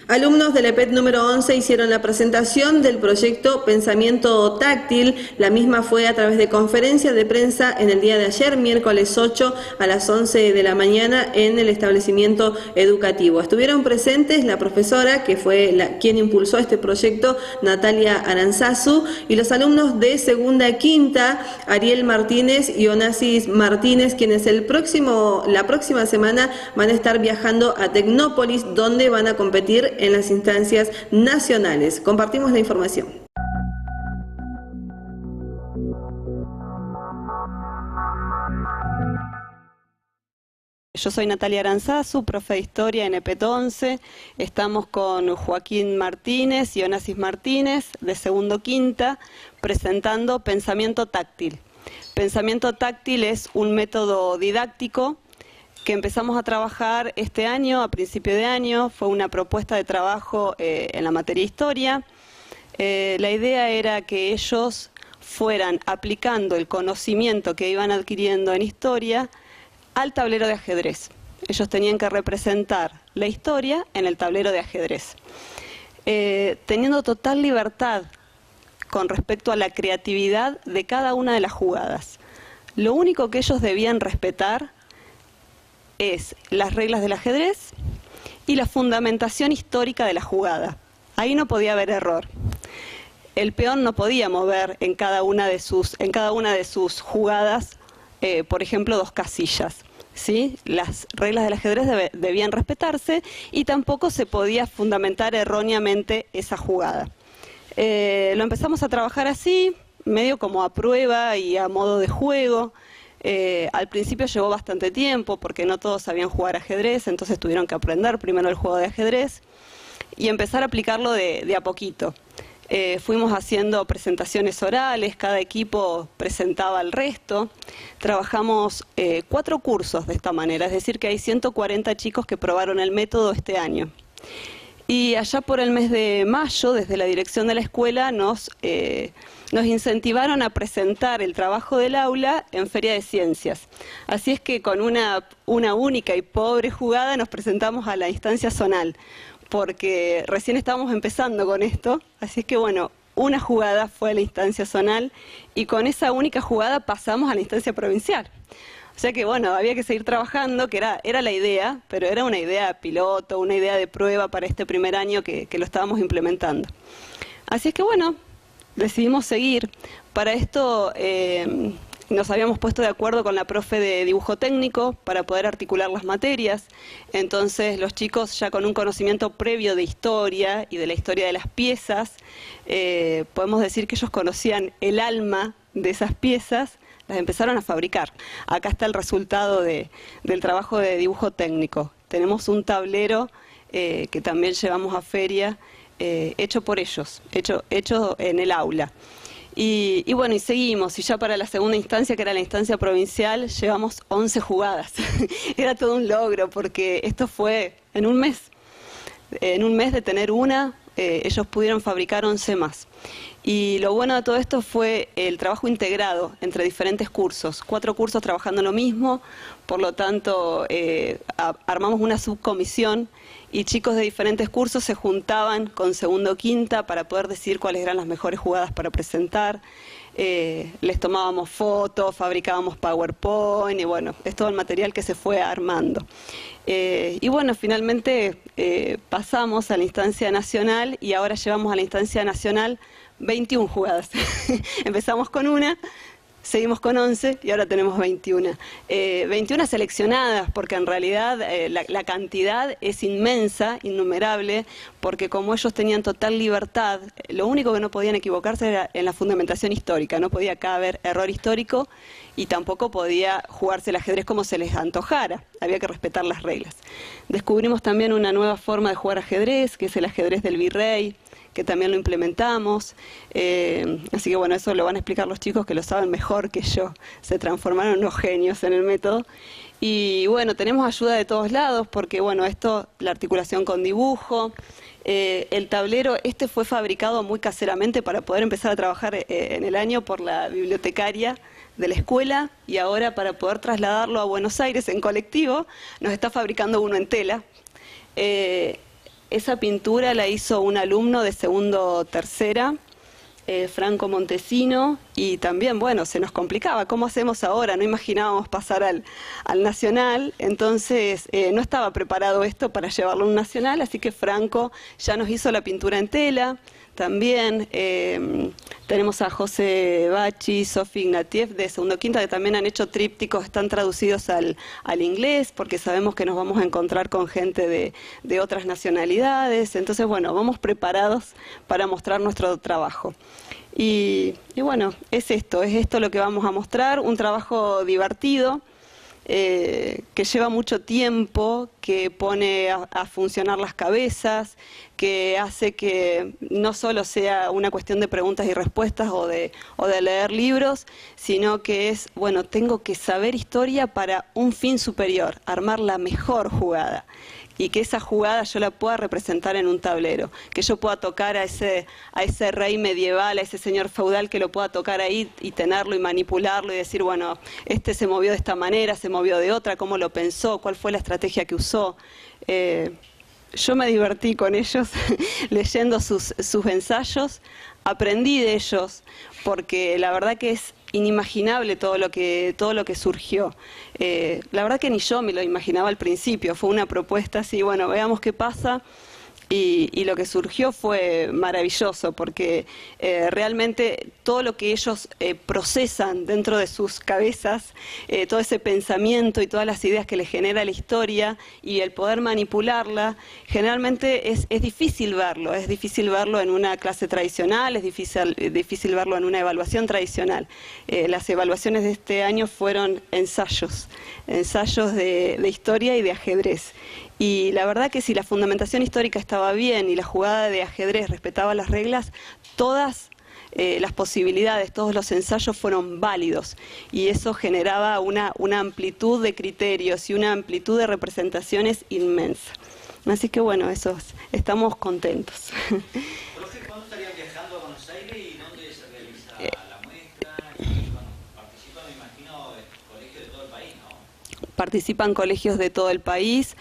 Alumnos del EPET número 11 hicieron la presentación del proyecto Pensamiento Táctil. La misma fue a través de conferencia de prensa en el día de ayer, miércoles 8 a las 11 de la mañana en el establecimiento educativo. Estuvieron presentes la profesora, que fue quien impulsó este proyecto, Natalia Aranzazu, y los alumnos de segunda a quinta, Ariel Martínez y Onassis Martínez, quienes la próxima semana van a estar viajando a Tecnópolis, donde van a competir en las instancias nacionales. Compartimos la información. Yo soy Natalia Aranzazu, profe de Historia en EPET 11. Estamos con Joaquín Martínez y Onassis Martínez, de segundo quinta, presentando Pensamiento Táctil. Pensamiento Táctil es un método didáctico que empezamos a trabajar este año, a principio de año. Fue una propuesta de trabajo en la materia Historia. La idea era que ellos fueran aplicando el conocimiento que iban adquiriendo en Historia al tablero de ajedrez. Ellos tenían que representar la historia en el tablero de ajedrez, teniendo total libertad con respecto a la creatividad de cada una de las jugadas. Lo único que ellos debían respetar es las reglas del ajedrez y la fundamentación histórica de la jugada. Ahí no podía haber error. El peón no podía mover en cada una de sus jugadas, por ejemplo, 2 casillas, ¿sí? Las reglas del ajedrez debían respetarse y tampoco se podía fundamentar erróneamente esa jugada. Lo empezamos a trabajar así, medio como a prueba y a modo de juego. Al principio llevó bastante tiempo porque no todos sabían jugar ajedrez, entonces tuvieron que aprender primero el juego de ajedrez y empezar a aplicarlo de a poquito. Fuimos haciendo presentaciones orales, cada equipo presentaba al resto. Trabajamos 4 cursos de esta manera, es decir que hay 140 chicos que probaron el método este año. Y allá por el mes de mayo, desde la dirección de la escuela, nos incentivaron a presentar el trabajo del aula en Feria de Ciencias. Así es que con una única y pobre jugada nos presentamos a la instancia zonal, porque recién estábamos empezando con esto. Así es que bueno, una jugada fue a la instancia zonal y con esa única jugada pasamos a la instancia provincial. O sea que bueno, había que seguir trabajando, que era la idea, pero era una idea piloto, una idea de prueba para este primer año que lo estábamos implementando. Así es que bueno, decidimos seguir. Para esto nos habíamos puesto de acuerdo con la profe de dibujo técnico para poder articular las materias. Entonces los chicos ya con un conocimiento previo de historia y de la historia de las piezas, podemos decir que ellos conocían el alma de esas piezas, las empezaron a fabricar. Acá está el resultado del trabajo de dibujo técnico. Tenemos un tablero que también llevamos a feria, hecho por ellos, hecho en el aula. Y bueno, y seguimos, y ya para la segunda instancia, que era la instancia provincial, llevamos 11 jugadas. Era todo un logro, porque esto fue en un mes. En un mes de tener ellos pudieron fabricar 11 más. Y lo bueno de todo esto fue el trabajo integrado entre diferentes cursos. 4 cursos trabajando lo mismo, por lo tanto armamos una subcomisión y chicos de diferentes cursos se juntaban con segundo o quinta para poder decidir cuáles eran las mejores jugadas para presentar. Les tomábamos fotos, fabricábamos PowerPoint y bueno, es todo el material que se fue armando. Y bueno, finalmente pasamos a la instancia nacional y ahora llevamos a la instancia nacional 21 jugadas. Empezamos con una, seguimos con 11 y ahora tenemos 21. 21 seleccionadas porque en realidad la cantidad es inmensa, innumerable, porque como ellos tenían total libertad, lo único que no podían equivocarse era en la fundamentación histórica. No podía acá haber error histórico y tampoco podía jugarse el ajedrez como se les antojara. Había que respetar las reglas. Descubrimos también una nueva forma de jugar ajedrez, que es el ajedrez del virrey, que también lo implementamos. Así que bueno, eso lo van a explicar los chicos que lo saben mejor que yo. Se transformaron en unos genios en el método. Y bueno, tenemos ayuda de todos lados porque bueno, la articulación con dibujo, el tablero, fue fabricado muy caseramente para poder empezar a trabajar en el año por la bibliotecaria de la escuela y ahora para poder trasladarlo a Buenos Aires en colectivo nos está fabricando uno en tela. Esa pintura la hizo un alumno de segundo tercera, Franco Montesino, y también, bueno, se nos complicaba, ¿cómo hacemos ahora? No imaginábamos pasar al Nacional, entonces no estaba preparado esto para llevarlo a un Nacional, así que Franco ya nos hizo la pintura en tela. También tenemos a José Bachi, Sofi Ignatieff de segundo quinta, que también han hecho trípticos, están traducidos al inglés, porque sabemos que nos vamos a encontrar con gente de otras nacionalidades. Entonces, bueno, vamos preparados para mostrar nuestro trabajo. Y bueno, es esto lo que vamos a mostrar, un trabajo divertido, que lleva mucho tiempo, que pone a funcionar las cabezas, que hace que no solo sea una cuestión de preguntas y respuestas o de leer libros, sino que es, bueno, tengo que saber historia para un fin superior, armar la mejor jugada. Y que esa jugada yo la pueda representar en un tablero, que yo pueda tocar a ese rey medieval, a ese señor feudal, que lo pueda tocar ahí y tenerlo y manipularlo y decir, bueno, este se movió de esta manera, se movió de otra, cómo lo pensó, cuál fue la estrategia que usó. Yo me divertí con ellos leyendo sus ensayos, aprendí de ellos, porque la verdad que es inimaginable todo lo que surgió. La verdad que ni yo me lo imaginaba al principio, fue una propuesta así, bueno, veamos qué pasa. Y lo que surgió fue maravilloso, porque realmente todo lo que ellos procesan dentro de sus cabezas, todo ese pensamiento y todas las ideas que les genera la historia y el poder manipularla, generalmente es difícil verlo en una clase tradicional, es difícil verlo en una evaluación tradicional. Las evaluaciones de este año fueron ensayos de historia y de ajedrez. Y la verdad que si la fundamentación histórica estaba bien y la jugada de ajedrez respetaba las reglas, todas las posibilidades, todos los ensayos fueron válidos. Y eso generaba una amplitud de criterios y una amplitud de representaciones inmensa. Así que bueno, estamos contentos. Profe, ¿cuándo estarían viajando a Buenos Aires y dónde se realiza la muestra? Y bueno, participan, me imagino, colegios de todo el país, ¿no? Participan colegios de todo el país,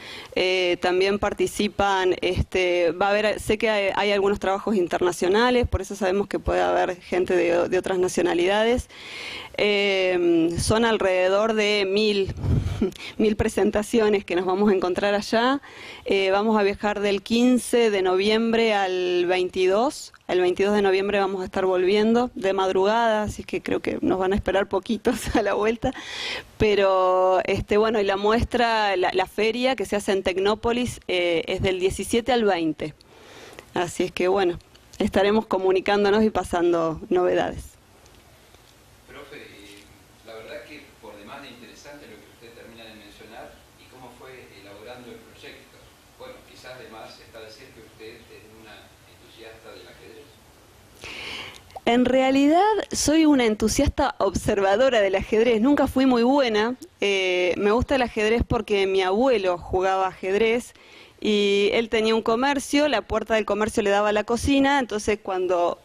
también participan, va a haber, sé que hay algunos trabajos internacionales, por eso sabemos que puede haber gente de otras nacionalidades. Son alrededor de 1000 presentaciones que nos vamos a encontrar allá. Vamos a viajar del 15 de noviembre al 22. El 22 de noviembre vamos a estar volviendo de madrugada, así que creo que nos van a esperar poquitos a la vuelta. Pero bueno, y la muestra, la feria que se hace en Tecnópolis es del 17 al 20. Así es que bueno, estaremos comunicándonos y pasando novedades. Profe, la verdad que por demás de interesante lo que usted termina de mencionar y cómo fue elaborando el proyecto. Bueno, quizás además está decir que usted es una entusiasta del ajedrez. En realidad soy una entusiasta observadora del ajedrez, nunca fui muy buena. Me gusta el ajedrez porque mi abuelo jugaba ajedrez y él tenía un comercio, la puerta del comercio le daba a la cocina, entonces cuando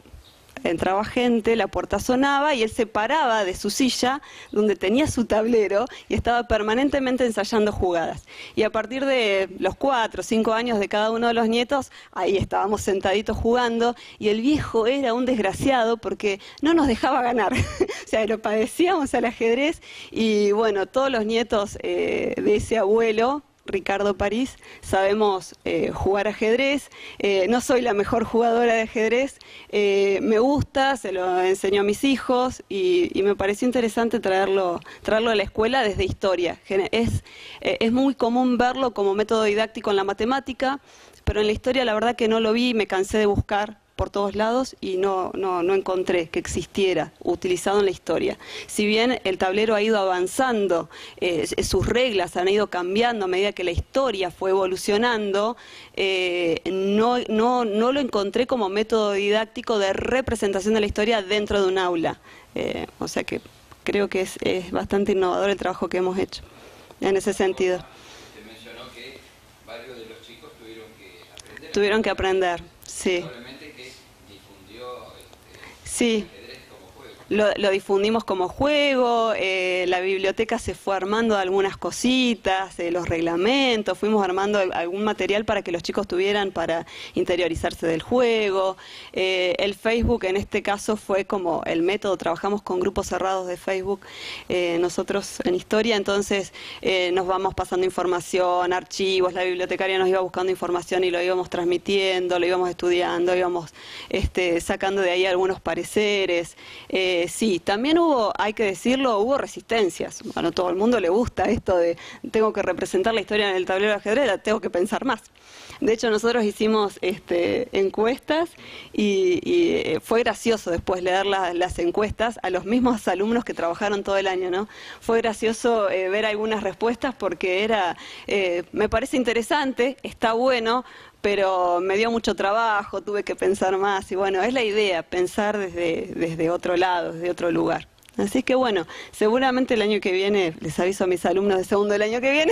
entraba gente, la puerta sonaba y él se paraba de su silla donde tenía su tablero y estaba permanentemente ensayando jugadas. Y a partir de los 4 o 5 años de cada uno de los nietos, ahí estábamos sentaditos jugando y el viejo era un desgraciado porque no nos dejaba ganar. O sea, lo padecíamos al ajedrez y bueno, todos los nietos de ese abuelo, Ricardo París, sabemos jugar ajedrez. No soy la mejor jugadora de ajedrez, me gusta, se lo enseño a mis hijos y me pareció interesante traerlo a la escuela desde historia. Es muy común verlo como método didáctico en la matemática, pero en la historia la verdad que no lo vi, me cansé de buscar por todos lados y no encontré que existiera utilizado en la historia. Si bien el tablero ha ido avanzando, sus reglas han ido cambiando a medida que la historia fue evolucionando, no lo encontré como método didáctico de representación de la historia dentro de un aula. O sea que creo que es bastante innovador el trabajo que hemos hecho en ese sentido. Usted mencionó que varios de los chicos tuvieron que aprender, sí. Probablemente que difundió Sí. el ajedrez como juego. lo difundimos como juego, la biblioteca se fue armando algunas cositas, los reglamentos, fuimos armando algún material para que los chicos tuvieran para interiorizarse del juego. El Facebook en este caso fue como el método, trabajamos con grupos cerrados de Facebook, nosotros en Historia, entonces nos vamos pasando información, archivos, la bibliotecaria nos iba buscando información y lo íbamos transmitiendo, lo íbamos estudiando, íbamos sacando de ahí algunos pareceres. Sí, también hubo, hay que decirlo, hubo resistencias. Bueno, a todo el mundo le gusta esto de tengo que representar la historia en el tablero de ajedrez, la tengo que pensar más. De hecho, nosotros hicimos encuestas y fue gracioso después leer las encuestas a los mismos alumnos que trabajaron todo el año, ¿no? Fue gracioso ver algunas respuestas porque me parece interesante, está bueno, pero me dio mucho trabajo, tuve que pensar más y bueno, es la idea, pensar desde otro lado, desde otro lugar. Así que bueno, seguramente el año que viene, les aviso a mis alumnos de segundo del año que viene,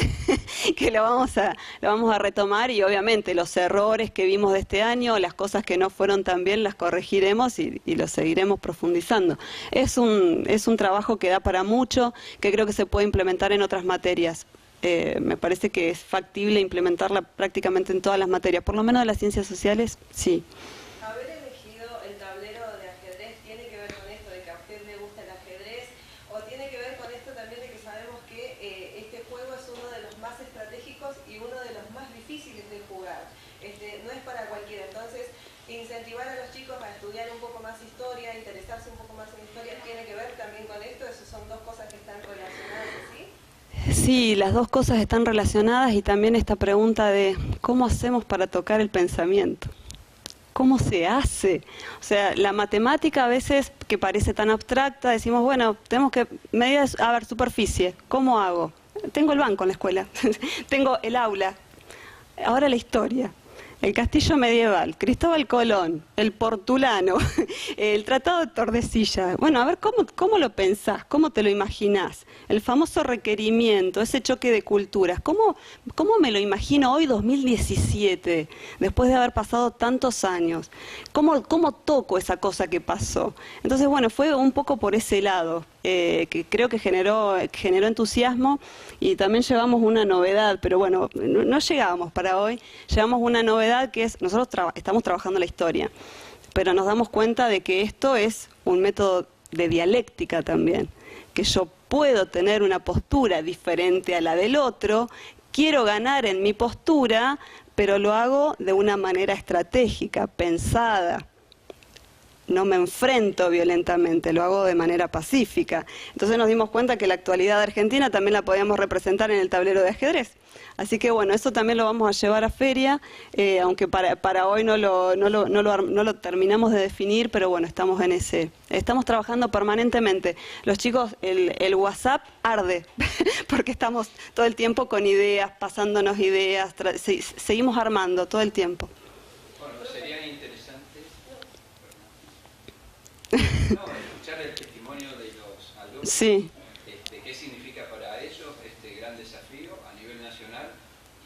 que lo vamos a retomar y obviamente los errores que vimos de este año, las cosas que no fueron tan bien, las corregiremos y los seguiremos profundizando. Es un trabajo que da para mucho, que creo que se puede implementar en otras materias. Me parece que es factible implementarla prácticamente en todas las materias, por lo menos de las ciencias sociales, sí. Haber elegido el tablero de ajedrez tiene que ver con esto de que a usted le gusta el ajedrez, o tiene que ver con esto también de que sabemos que este juego es uno de los más estratégicos y uno de los más difíciles de jugar. No es para cualquiera, entonces incentivar a los chicos a estudiar un poco más historia, interesarse un poco más en historia, tiene que ver también con esto. Esas son dos cosas que están relacionadas, ¿sí? Sí, las dos cosas están relacionadas y también esta pregunta de ¿cómo hacemos para tocar el pensamiento? ¿Cómo se hace? O sea, la matemática a veces que parece tan abstracta, decimos, bueno, tenemos que medir, a ver, superficie, ¿cómo hago? Tengo el banco en la escuela, tengo el aula, ahora la historia. El castillo medieval, Cristóbal Colón, el Portulano, el Tratado de Tordesillas. Bueno, a ver, ¿cómo lo pensás? ¿Cómo te lo imaginás? El famoso requerimiento, ese choque de culturas. ¿Cómo me lo imagino hoy, 2017, después de haber pasado tantos años? ¿Cómo toco esa cosa que pasó? Entonces, bueno, fue un poco por ese lado, que creo que generó entusiasmo y también llevamos una novedad, pero bueno, no llegábamos para hoy, llevamos una novedad que es, nosotros estamos trabajando la historia, pero nos damos cuenta de que esto es un método de dialéctica también, que yo puedo tener una postura diferente a la del otro, quiero ganar en mi postura, pero lo hago de una manera estratégica, pensada. No me enfrento violentamente, lo hago de manera pacífica. Entonces nos dimos cuenta que la actualidad de Argentina también la podíamos representar en el tablero de ajedrez. Así que bueno, eso también lo vamos a llevar a feria, aunque para hoy no lo terminamos de definir, pero bueno, estamos en estamos trabajando permanentemente. Los chicos, el WhatsApp arde, porque estamos todo el tiempo con ideas, pasándonos ideas, seguimos armando todo el tiempo. Bueno, sería interesante escuchar el testimonio de los alumnos. Sí. ¿Qué significa para ellos este gran desafío a nivel nacional?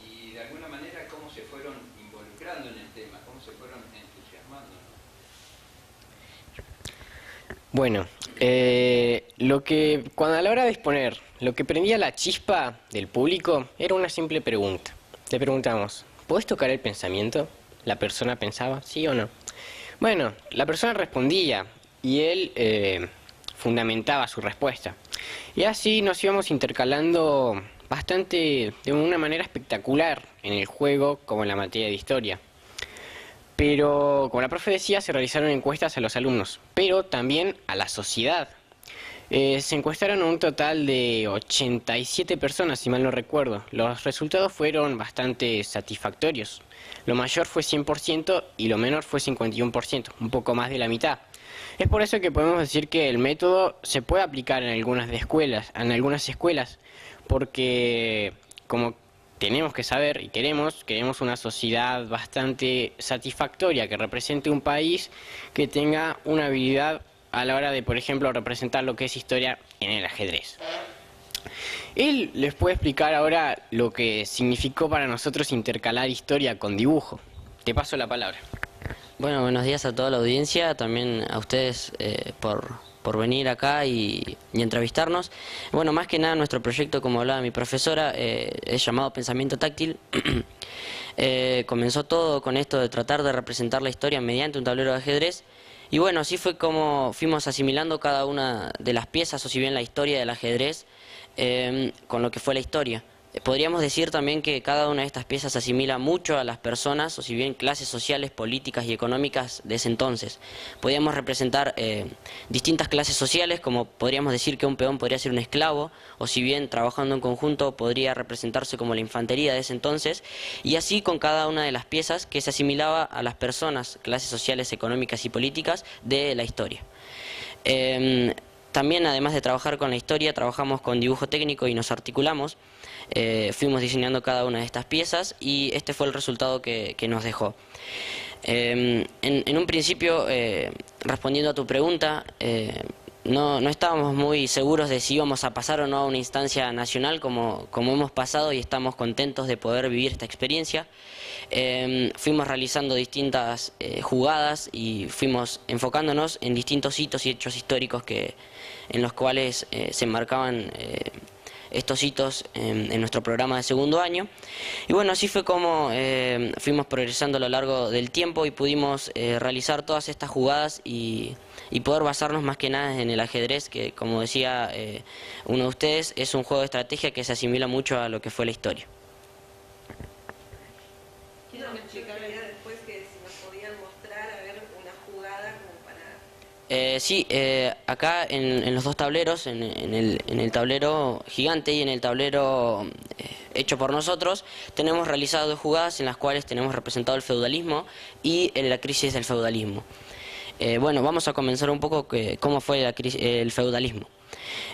Y de alguna manera, ¿cómo se fueron involucrando en el tema? ¿Cómo se fueron entusiasmando? Bueno, cuando a la hora de exponer, lo que prendía la chispa del público era una simple pregunta. Le preguntamos, ¿podés tocar el pensamiento? La persona pensaba, ¿sí o no? Bueno, la persona respondía y él fundamentaba su respuesta. Y así nos íbamos intercalando bastante, de una manera espectacular en el juego como en la materia de historia. Pero, como la profe decía, se realizaron encuestas a los alumnos, pero también a la sociedad. Se encuestaron un total de 87 personas, si mal no recuerdo. Los resultados fueron bastante satisfactorios. Lo mayor fue 100% y lo menor fue 51%, un poco más de la mitad. Es por eso que podemos decir que el método se puede aplicar en algunas escuelas, porque como tenemos que saber y queremos una sociedad bastante satisfactoria, que represente un país que tenga una habilidad a la hora de, por ejemplo, representar lo que es historia en el ajedrez. Él les puede explicar ahora lo que significó para nosotros intercalar historia con dibujo. Te paso la palabra. Bueno, buenos días a toda la audiencia, también a ustedes por por venir acá y entrevistarnos. Bueno, más que nada nuestro proyecto, como hablaba mi profesora, es llamado Pensamiento Táctil. Comenzó todo con esto de tratar de representar la historia mediante un tablero de ajedrez. Y bueno, así fue como fuimos asimilando cada una de las piezas, o si bien la historia del ajedrez, con lo que fue la historia. Podríamos decir también que cada una de estas piezas asimila mucho a las personas, o si bien clases sociales, políticas y económicas de ese entonces. Podríamos representar distintas clases sociales, como podríamos decir que un peón podría ser un esclavo, o si bien trabajando en conjunto podría representarse como la infantería de ese entonces, y así con cada una de las piezas que se asimilaba a las personas, clases sociales, económicas y políticas de la historia. También, además de trabajar con la historia, trabajamos con dibujo técnico y nos articulamos. Fuimos diseñando cada una de estas piezas y este fue el resultado que nos dejó. En un principio, respondiendo a tu pregunta, no estábamos muy seguros de si íbamos a pasar o no a una instancia nacional como hemos pasado, y estamos contentos de poder vivir esta experiencia. Fuimos realizando distintas jugadas y fuimos enfocándonos en distintos hitos y hechos históricos en los cuales se enmarcaban estos hitos en nuestro programa de segundo año. Y bueno, así fue como fuimos progresando a lo largo del tiempo y pudimos realizar todas estas jugadas y poder basarnos más que nada en el ajedrez, que, como decía uno de ustedes, es un juego de estrategia que se asimila mucho a lo que fue la historia. Quiero explicar después que si nos podían mostrar a ver una jugada como para... Sí, acá en los dos tableros, en el tablero gigante y en el tablero hecho por nosotros, tenemos realizado dos jugadas en las cuales tenemos representado el feudalismo y la crisis del feudalismo. Bueno, vamos a comenzar un poco cómo fue el feudalismo.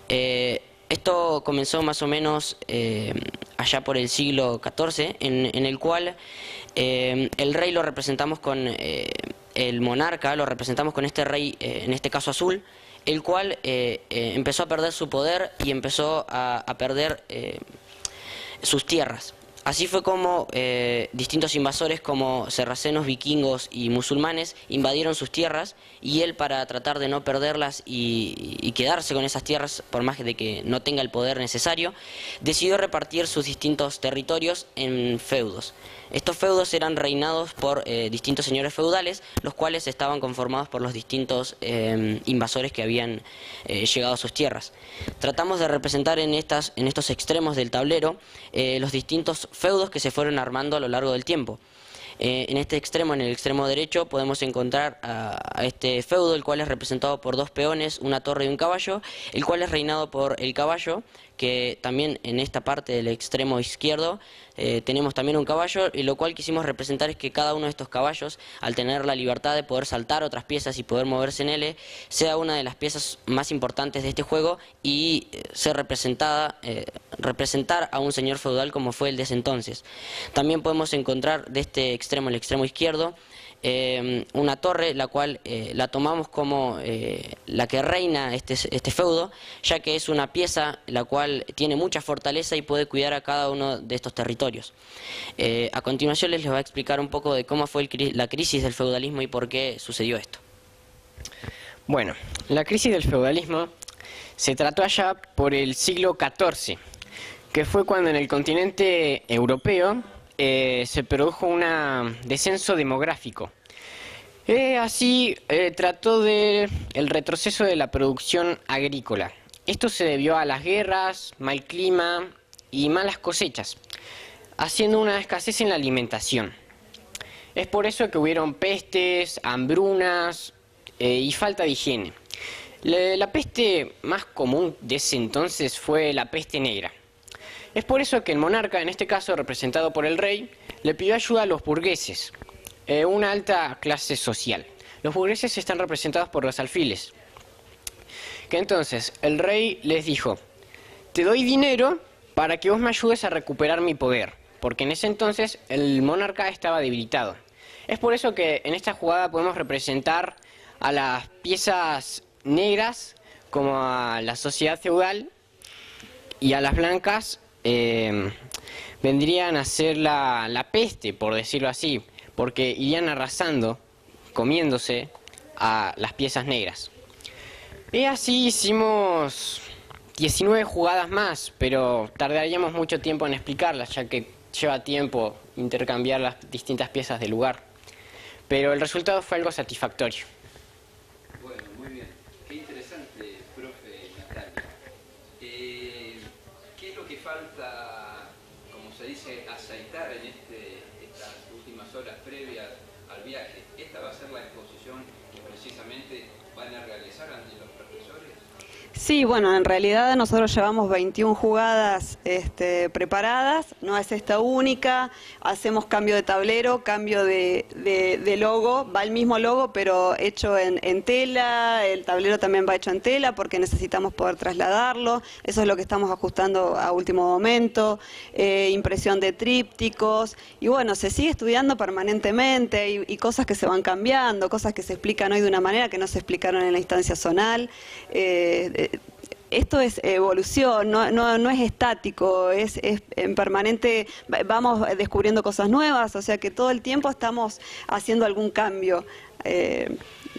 Esto comenzó más o menos allá por el siglo XIV, en el cual el rey lo representamos con... el monarca lo representamos con este rey, en este caso azul, el cual empezó a perder su poder y empezó a perder sus tierras. Así fue como distintos invasores como sarracenos, vikingos y musulmanes invadieron sus tierras, y él, para tratar de no perderlas y quedarse con esas tierras por más de que no tenga el poder necesario, decidió repartir sus distintos territorios en feudos. Estos feudos eran reinados por distintos señores feudales, los cuales estaban conformados por los distintos invasores que habían llegado a sus tierras. Tratamos de representar en estos extremos del tablero los distintos feudos que se fueron armando a lo largo del tiempo. En este extremo, en el extremo derecho, podemos encontrar a este feudo, el cual es representado por dos peones, una torre y un caballo, el cual es reinado por el caballo, que también en esta parte del extremo izquierdo tenemos también un caballo, y lo cual quisimos representar es que cada uno de estos caballos, al tener la libertad de poder saltar otras piezas y poder moverse en él, sea una de las piezas más importantes de este juego y ser representar a un señor feudal como fue el de ese entonces. También podemos encontrar de este extremo, el extremo izquierdo, una torre, la cual la tomamos como la que reina este feudo, ya que es una pieza la cual tiene mucha fortaleza y puede cuidar a cada uno de estos territorios. A continuación les voy a explicar un poco de cómo fue la crisis del feudalismo y por qué sucedió esto. Bueno, la crisis del feudalismo se trató allá por el siglo XIV, que fue cuando en el continente europeo se produjo un descenso demográfico. Así trató el retroceso de la producción agrícola. Esto se debió a las guerras, mal clima y malas cosechas, haciendo una escasez en la alimentación. Es por eso que hubieron pestes, hambrunas y falta de higiene. La peste más común de ese entonces fue la peste negra. Es por eso que el monarca, en este caso representado por el rey, le pidió ayuda a los burgueses, una alta clase social. Los burgueses están representados por los alfiles. Que entonces el rey les dijo: te doy dinero para que vos me ayudes a recuperar mi poder, porque en ese entonces el monarca estaba debilitado. Es por eso que en esta jugada podemos representar a las piezas negras como a la sociedad feudal, y a las blancas vendrían a ser la peste, por decirlo así, porque irían arrasando, comiéndose a las piezas negras. Y así hicimos 19 jugadas más, pero tardaríamos mucho tiempo en explicarlas, ya que lleva tiempo intercambiar las distintas piezas del lugar. Pero el resultado fue algo satisfactorio. Bueno, muy bien. Qué interesante, profe Natalia. ¿Qué es lo que falta, como se dice, aceitar en estas últimas horas previas al viaje? ¿Esta va a ser la exposición que precisamente van a realizar ante los profesores? Sí, bueno, en realidad nosotros llevamos 21 jugadas preparadas, no es esta única, hacemos cambio de tablero, cambio de logo, va el mismo logo pero hecho en tela, el tablero también va hecho en tela porque necesitamos poder trasladarlo, eso es lo que estamos ajustando a último momento, impresión de trípticos y bueno, se sigue estudiando permanentemente y cosas que se van cambiando, cosas que se explican hoy de una manera que no se explicaron en la instancia zonal. Esto es evolución, no es estático, es en permanente, vamos descubriendo cosas nuevas, o sea que todo el tiempo estamos haciendo algún cambio.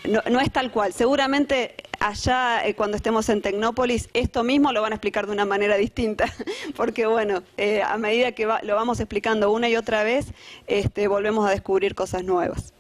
No es tal cual, seguramente allá cuando estemos en Tecnópolis esto mismo lo van a explicar de una manera distinta, porque bueno, a medida que lo vamos explicando una y otra vez, volvemos a descubrir cosas nuevas.